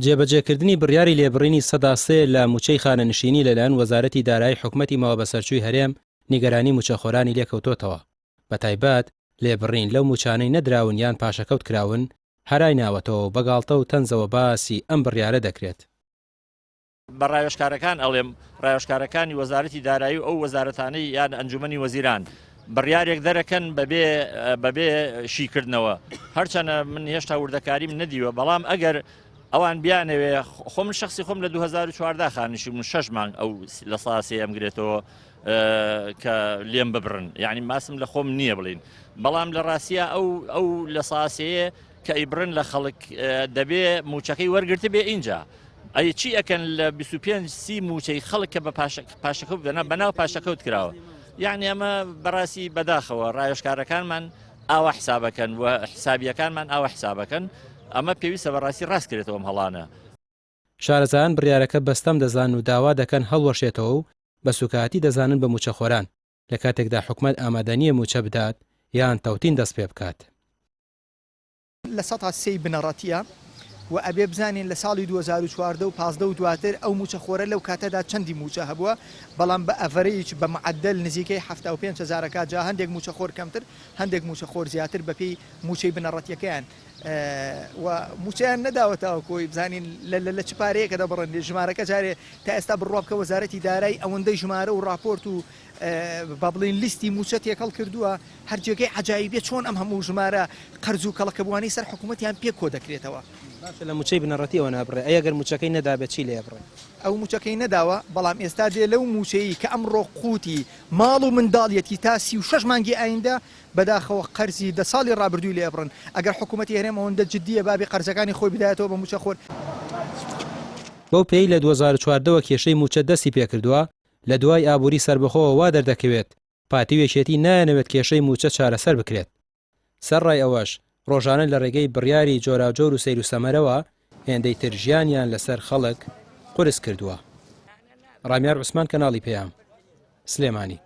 جێبەجێکردنی بڕیاری لێبڕینی سەدا سێ لە موچەی خانەنشینی لەلایەن وەزارەتی دارایی حکومەتی ماوە بەسەرچووی هەرێم نیگەرانی موچەخۆرانی لێکەوتۆتەوە بەتایبەت لێبڕین لەو موچانەی نەدراون یان پاشەکەوت کراون هەرای ناوەتەوە بەگاڵتە و تەنزەوە باسی ئەم بڕیارە دەکرێت. بە ڕایۆشکارەکان ئەڵێم ڕایۆشکارەکانی وەزارەتی دارایی و ئەو وەزارەتانەی یان ئەنجومەنی وەزیران بڕیارێک دەرەکەن بەبێ شیکردنەوە هەرچەنە من هێشتا وردەکاریم نەدیوە بەڵام ئەگەر ئەوان بیانەوێ خۆم شخصی خۆم لە 2014 خانشی من 6 مانگ ئەو لە ساسی ئەمگرێتەوە کە لێم ببرن یعنی ماسم لە خۆم نییە بڵین بەڵام لە ڕاستیە ئەو لە ساسەیە کە ئیبرن لە خەڵک دەبێ موچەکەی وەرگرتە بێ اینجا ئەی چی ئەکەن لە 25 موچەی خەڵکە بە پاشەکەوت دەنا بەناو پاشەکەوت کراوە یعنی ئەمە بەڕاستی بەداخەوە ڕایۆشکارەکانمان ئاوا حسابەکەن و حسابیەکانمان ئاوا حسابەکەن ئەمە پێویستە بەڕاستی ڕاست کرێتەوە ئەم هەڵانە. شارەزایان بڕیارەکە بەستەم دەزان و داوا دەکەن هەڵوەشێتەوە و بە سوکاتی دەزانن بە موچەخۆران لە کاتێکدا حکومەت ئامادەنیە موچە بدات یان تەوتین دەست پێ بکات. لە سەدا سێی بنەڕەتیە و ئەبێ بزانین لە ساڵی 2014 و 15 و دواتر ئەو موچەخۆرە لەو کاتەدا چەندی موچە هەبووە بەڵام بە ئەڤەرەیج بە معدل نزیکەی 75,000 جا هەندێک موچەخۆر کەمتر هەندێک موچەخۆر زیاتر بەپێی موچەی بنەڕەتیەکەیان و موچیان نەداوەتەوە کۆی بزانین لە چ پارەیەکە دەبڕن ژمارەکە جارێ تا ئێستا بڕوا بکە وەزارەتی دارایی ئەوەندەی ژمارە و راپۆرت و با بڵین لیستی موچە تێکەڵ کردووە هەرجێگەی عەجایبێ چۆن ئەم هەموو ژمارە قەرز و کەڵەکەبووانەی سەر حکوومەتیان پێ کۆ دەکرێتەوە. باشە لە موچەی بنەڕەتیەوە نابڕێ ئەگەر موچەکەی نەدابێت چی لێ بڕێ؟ ئەو موچەکەی نەداوە بەڵام ئێستا دێ لەو موچەیە کە ئەمڕۆ قوتی ماڵ و منداڵیەتی تا 36 مانگی ئایندا بەداخەوە قەرزی 10 ساڵی ڕابردووی لێ بڕن ئەگەر حکوومەتی هەرێم ئەوەندە جددیە بابی قەرزەکانی خۆی بدایەتەوە بە موچەخۆر. بەو پێی لە 2014ەوە کێشەی موچە دەستی پێکردووە لە دوای ئابووری سربەخۆوە وا دەردەکەوێت پاتیوێشێتی نایەنەوێت کێشەی موچە چارەسەر بکرێت. سەرڕای ئەوەش ڕۆژانە لە ڕێگەی بڕیاری جۆراوجۆر و سەیر و سەمەرەوە هێندەی تر ژیانیان لەسەر خەڵک قورس کردووە. ڕامیار عوسمان کەناڵی پێیام سلێمانی.